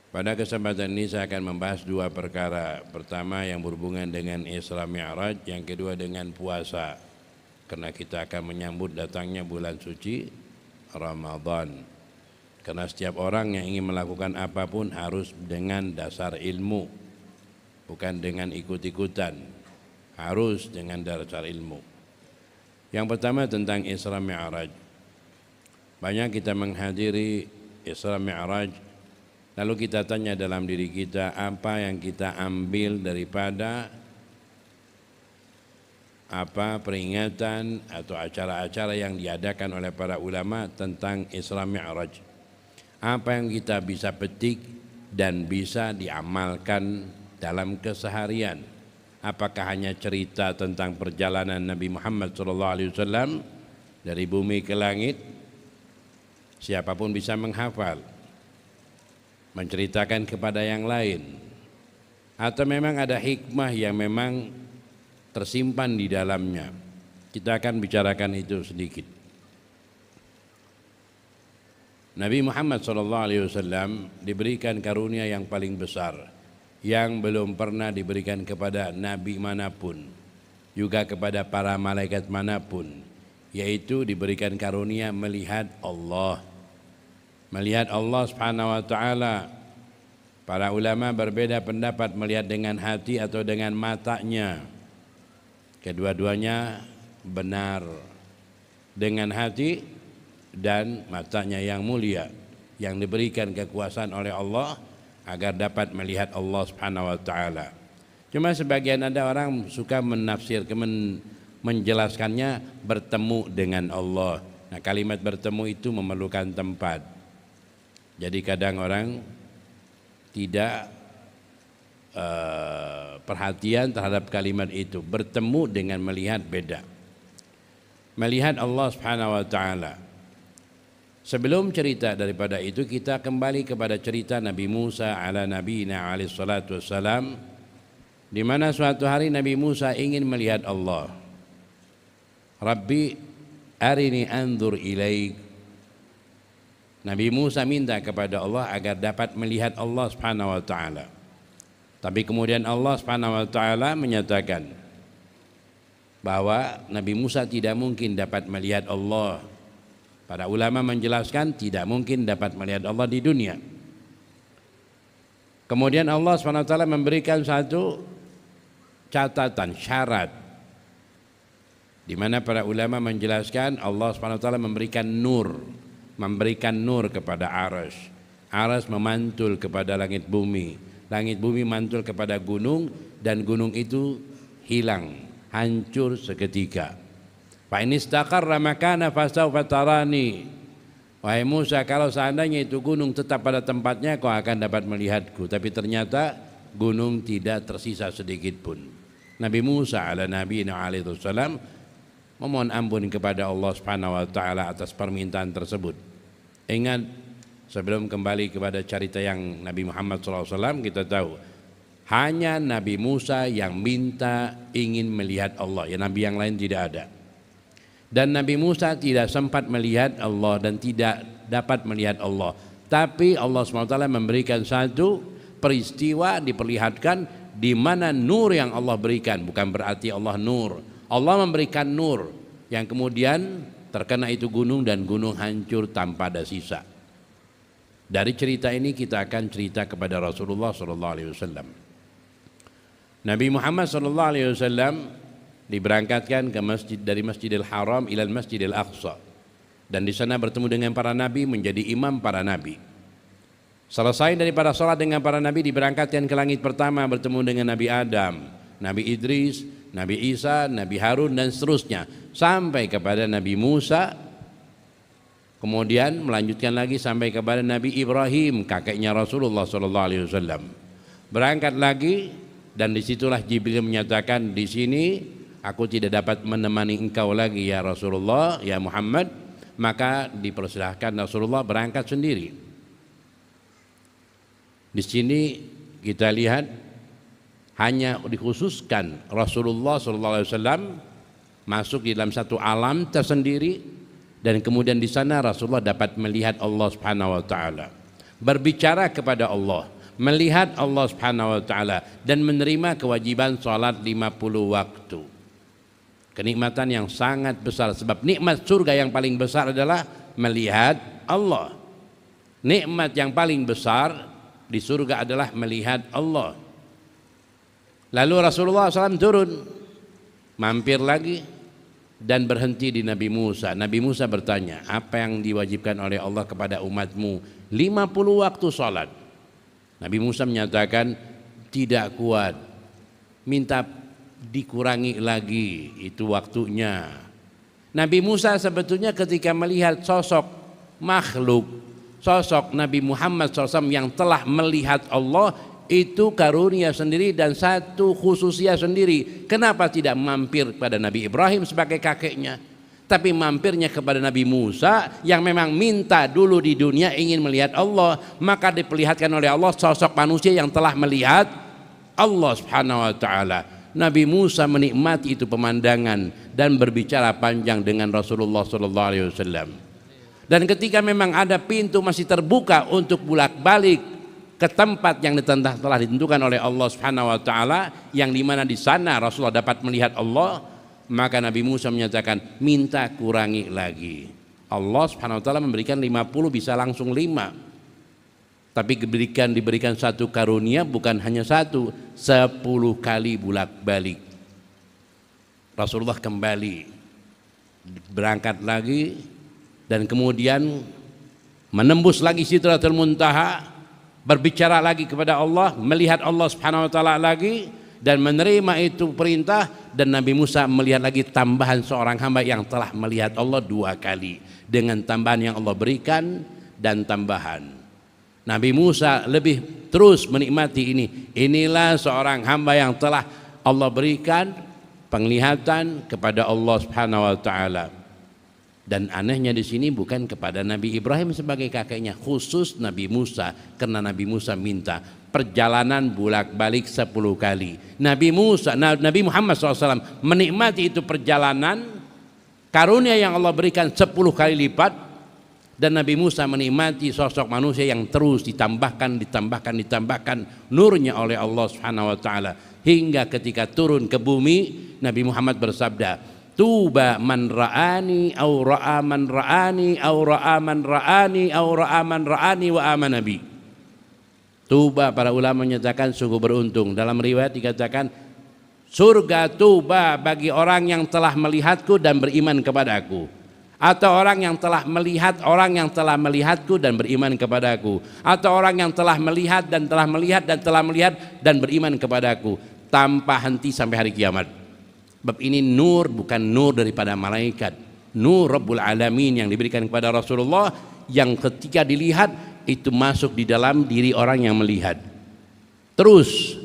Pada kesempatan ini saya akan membahas dua perkara. Pertama yang berhubungan dengan Isra Mi'raj, yang kedua dengan puasa. Karena kita akan menyambut datangnya bulan suci Ramadan. Karena setiap orang yang ingin melakukan apapun harus dengan dasar ilmu, bukan dengan ikut-ikutan, harus dengan dasar ilmu. Yang pertama tentang Isra Mi'raj. Banyak kita menghadiri Isra Mi'raj, lalu kita tanya dalam diri kita, apa yang kita ambil daripada peringatan atau acara-acara yang diadakan oleh para ulama tentang Isra Mi'raj. Apa yang kita bisa petik dan bisa diamalkan dalam keseharian. Apakah hanya cerita tentang perjalanan Nabi Muhammad SAW dari bumi ke langit? Siapapun bisa menghafal, menceritakan kepada yang lain, atau memang ada hikmah yang memang tersimpan di dalamnya. Kita akan bicarakan itu sedikit. Nabi Muhammad SAW diberikan karunia yang paling besar, yang belum pernah diberikan kepada nabi manapun, juga kepada para malaikat manapun, yaitu diberikan karunia melihat Allah. Melihat Allah Subhanahu wa taala. Para ulama berbeda pendapat melihat dengan hati atau dengan matanya. Kedua-duanya benar. Dengan hati dan matanya yang mulia, yang diberikan kekuasaan oleh Allah agar dapat melihat Allah Subhanahu wa taala. Cuma sebagian ada orang suka menjelaskannya bertemu dengan Allah. Nah, kalimat bertemu itu memerlukan tempat. Jadi kadang orang tidak perhatian terhadap kalimat itu. Bertemu dengan melihat beda. Melihat Allah Subhanahu wa taala. Sebelum cerita daripada itu, kita kembali kepada cerita Nabi Musa ala nabiyina alaihi salatu wassalam, di mana suatu hari Nabi Musa ingin melihat Allah. Rabbi arini anzur ilaik. Nabi Musa minta kepada Allah agar dapat melihat Allah Subhanahu wa taala. Tapi kemudian Allah Subhanahu wa taala menyatakan bahwa Nabi Musa tidak mungkin dapat melihat Allah. Para ulama menjelaskan tidak mungkin dapat melihat Allah di dunia. Kemudian Allah Subhanahu wa taala memberikan satu catatan, syarat, di mana para ulama menjelaskan Allah Subhanahu wa taala memberikan nur kepada Arsy. Arsy memantul kepada langit bumi mantul kepada gunung, dan gunung itu hilang, hancur seketika. Fa in istaqarra makana fasawfa tarani. Wahai Musa, kalau seandainya itu gunung tetap pada tempatnya, kau akan dapat melihatku. Tapi ternyata gunung tidak tersisa sedikit pun. Nabi Musa ala nabiyina alaihi wasallam memohon ampun kepada Allah Subhanahu wa taala atas permintaan tersebut. Ingat, sebelum kembali kepada cerita yang Nabi Muhammad SAW, kita tahu hanya Nabi Musa yang minta ingin melihat Allah, ya nabi yang lain tidak ada. Dan Nabi Musa tidak sempat melihat Allah dan tidak dapat melihat Allah. Tapi Allah SWT memberikan satu peristiwa, diperlihatkan di mana nur yang Allah berikan. Bukan berarti Allah nur. Allah memberikan nur yang kemudian terkena itu gunung, dan gunung hancur tanpa ada sisa. Dari cerita ini kita akan cerita kepada Rasulullah SAW. Nabi Muhammad SAW diberangkatkan ke masjid, dari Masjidil Haram ila Masjidil Aqsa, dan di sana bertemu dengan para nabi, menjadi imam para nabi. Selesai daripada salat dengan para nabi, diberangkatkan ke langit pertama, bertemu dengan Nabi Adam, Nabi Idris, Nabi Isa, Nabi Harun, dan seterusnya sampai kepada Nabi Musa. Kemudian melanjutkan lagi sampai kepada Nabi Ibrahim, kakeknya Rasulullah SAW. Berangkat lagi, dan disitulah Jibril menyatakan, di sini aku tidak dapat menemani engkau lagi ya Rasulullah, ya Muhammad. Maka dipersilahkan Rasulullah berangkat sendiri. Di sini kita lihat hanya dikhususkan Rasulullah SAW masuk di dalam satu alam tersendiri, dan kemudian di sana Rasulullah dapat melihat Allah Subhanahu wa taala, berbicara kepada Allah, melihat Allah Subhanahu wa taala dan menerima kewajiban salat 50 waktu. Kenikmatan yang sangat besar, sebab nikmat surga yang paling besar adalah melihat Allah. Nikmat yang paling besar di surga adalah melihat Allah. Lalu Rasulullah SAW turun, mampir lagi dan berhenti di Nabi Musa. Nabi Musa bertanya, apa yang diwajibkan oleh Allah kepada umatmu? 50 waktu salat. Nabi Musa menyatakan, tidak kuat, minta dikurangi lagi itu waktunya. Nabi Musa sebetulnya ketika melihat sosok makhluk, sosok Nabi Muhammad SAW yang telah melihat Allah, itu karunia sendiri dan satu khususiat sendiri. Kenapa tidak mampir pada Nabi Ibrahim sebagai kakeknya, tapi mampirnya kepada Nabi Musa yang memang minta dulu di dunia ingin melihat Allah, maka diperlihatkan oleh Allah sosok manusia yang telah melihat Allah Subhanahu wa taala. Nabi Musa menikmati itu pemandangan dan berbicara panjang dengan Rasulullah sallallahu alaihi wasallam. Dan ketika memang ada pintu masih terbuka untuk bolak-balik ke tempat yang telah ditentukan oleh Allah Subhanahu wa taala, yang dimana di sana Rasulullah dapat melihat Allah, maka Nabi Musa menyatakan, minta kurangi lagi. Allah Subhanahu wa taala memberikan 50, bisa langsung 5. Tapi diberikan satu karunia, bukan hanya satu, 10 kali bolak-balik. Rasulullah kembali berangkat lagi dan kemudian menembus lagi Sidratul Muntaha, berbicara lagi kepada Allah, melihat Allah Subhanahu wa taala lagi dan menerima itu perintah. Dan Nabi Musa melihat lagi tambahan seorang hamba yang telah melihat Allah 2 kali dengan tambahan yang Allah berikan dan tambahan. Nabi Musa lebih terus menikmati ini. Inilah seorang hamba yang telah Allah berikan penglihatan kepada Allah Subhanahu wa taala. Dan anehnya di sini bukan kepada Nabi Ibrahim sebagai kakeknya, khusus Nabi Musa, karena Nabi Musa minta perjalanan bolak-balik 10 kali. Nabi Muhammad SAW menikmati itu perjalanan, karunia yang Allah berikan 10 kali lipat. Dan Nabi Musa menikmati sosok manusia yang terus ditambahkan nurnya oleh Allah Subhanahu wa taala, hingga ketika turun ke bumi Nabi Muhammad bersabda, tuba man ra'ani au ra'a man ra'ani au ra'a man ra'ani au ra'a man ra'ani wa amana bi. Tuba, para ulama menyatakan sungguh beruntung. Dalam riwayat dikatakan surga tuba bagi orang yang telah melihatku dan beriman kepadaku, atau orang yang telah melihatku dan beriman kepadaku, atau orang yang telah melihat dan telah melihat dan telah melihat dan beriman kepadaku, tanpa henti sampai hari kiamat. Sebab ini nur, bukan nur daripada malaikat, nur Rabbul Alamin yang diberikan kepada Rasulullah, yang ketika dilihat itu masuk di dalam diri orang yang melihat. Terus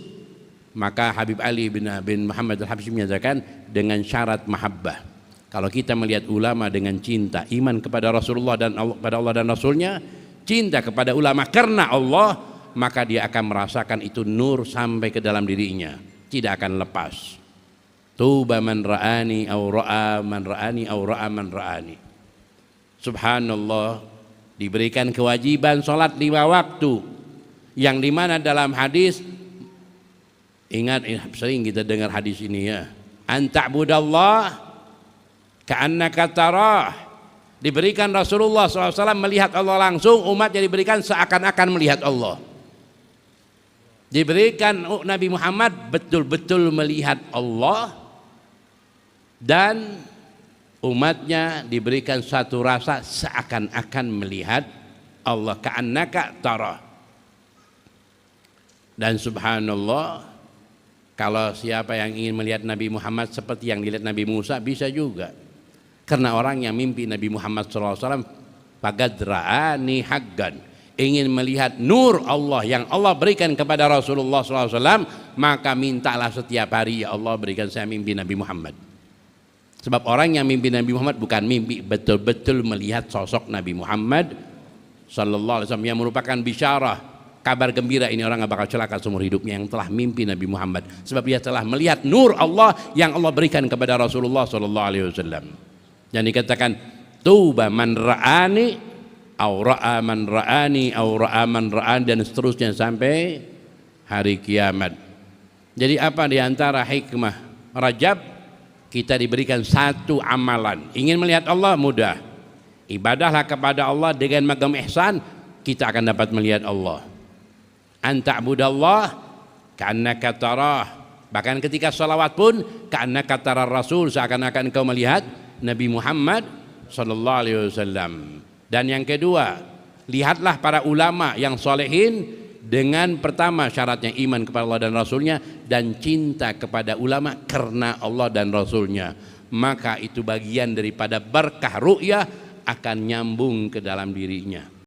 maka Habib Ali bin Muhammad Al-Habsyi menyatakan, dengan syarat mahabbah. Kalau kita melihat ulama dengan cinta, iman kepada Rasulullah dan kepada Allah dan Rasulnya, cinta kepada ulama karena Allah, maka dia akan merasakan itu nur sampai ke dalam dirinya, tidak akan lepas. Tuba man ra'ani au ra'a man ra'ani au ra'a man ra'ani. Subhanallah, diberikan kewajiban salat 5 waktu, yang dimana dalam hadis, ingat sering kita dengar hadis ini ya, anta'budallah ka'annaka tarah. Diberikan Rasulullah SAW melihat Allah langsung, umatnya diberikan seakan-akan melihat Allah. Diberikan Nabi Muhammad betul-betul melihat Allah, dan umatnya diberikan satu rasa seakan-akan melihat Allah, ka'annaka tarah. Dan subhanallah, kalau siapa yang ingin melihat Nabi Muhammad seperti yang dilihat Nabi Musa, bisa juga. Karena orang yang mimpi Nabi Muhammad SAW, faqad ra'ani haqqan, ingin melihat nur Allah yang Allah berikan kepada Rasulullah SAW, maka mintalah setiap hari, ya Allah berikan saya mimpi Nabi Muhammad. Sebab orang yang mimpi Nabi Muhammad bukan mimpi, betul-betul melihat sosok Nabi Muhammad SAW, yang merupakan bisyarah, kabar gembira. Ini orang gak bakal celaka seumur hidupnya yang telah mimpi Nabi Muhammad, sebab dia telah melihat nur Allah yang Allah berikan kepada Rasulullah SAW. Dan dikatakan tuba man ra'ani au ra'a man ra'ani au ra'a man ra'ani, dan seterusnya sampai hari kiamat. Jadi apa diantara hikmah Rajab? Kita diberikan satu amalan. Ingin melihat Allah mudah, ibadahlah kepada Allah dengan magam ihsan, kita akan dapat melihat Allah. Anta'budallah ka'annaka tarah. Bahkan ketika salawat pun ka'annaka tarar Rasul, seakan-akan engkau melihat Nabi Muhammad sallallahu alaihi wasallam. Dan yang kedua, lihatlah para ulama yang solehin dengan pertama syaratnya iman kepada Allah dan Rasulnya dan cinta kepada ulama karena Allah dan Rasulnya. Maka itu bagian daripada berkah ru'yah akan nyambung ke dalam dirinya.